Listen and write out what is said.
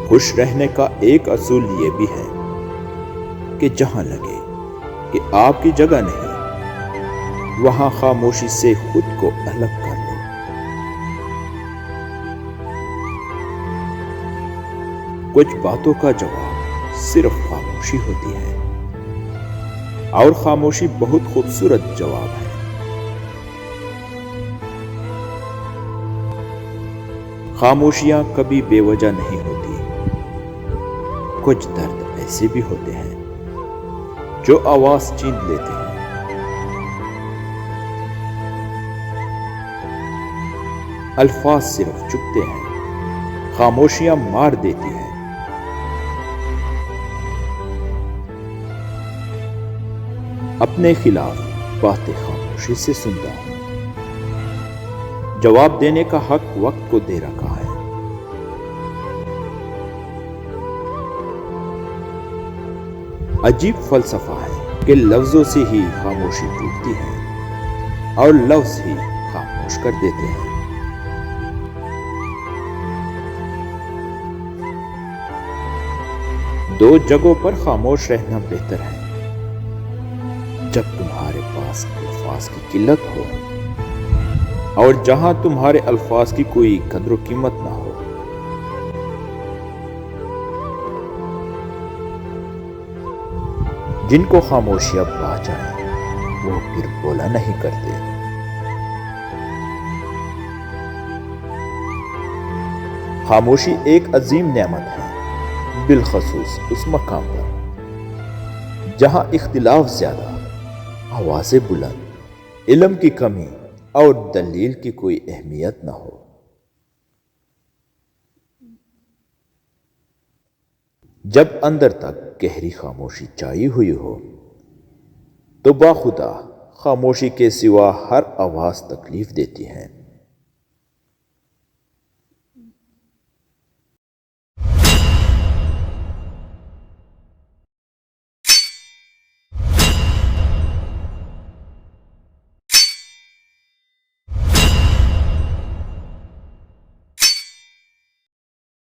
خوش رہنے کا ایک اصول یہ بھی ہے کہ جہاں لگے کہ آپ کی جگہ نہیں، وہاں خاموشی سے خود کو الگ کر لو۔ کچھ باتوں کا جواب صرف خاموشی ہوتی ہے، اور خاموشی بہت خوبصورت جواب ہے۔ خاموشیاں کبھی بے وجہ نہیں ہوتی۔ کچھ درد ایسے بھی ہوتے ہیں جو آواز چھین لیتے ہیں۔ الفاظ صرف چپتے ہیں، خاموشیاں مار دیتی ہیں۔ اپنے خلاف باتیں خاموشی سے سنتا ہوں۔ جواب دینے کا حق وقت کو دے رکھا ہے۔ عجیب فلسفہ ہے کہ لفظوں سے ہی خاموشی ٹوٹتی ہے اور لفظ ہی خاموش کر دیتے ہیں۔ دو جگہوں پر خاموش رہنا بہتر ہے: جب تمہارے پاس الفاظ کی قلت ہو اور جہاں تمہارے الفاظ کی کوئی قدر و قیمت نہ ہو۔ جن کو خاموشیاں بھا جائیں وہ پھر بولا نہیں کرتے۔ خاموشی ایک عظیم نعمت ہے، بالخصوص اس مقام پر جہاں اختلاف زیادہ، آوازیں بلند، علم کی کمی اور دلیل کی کوئی اہمیت نہ ہو۔ جب اندر تک گہری خاموشی چھائی ہوئی ہو تو باخدا خاموشی کے سوا ہر آواز تکلیف دیتی ہے۔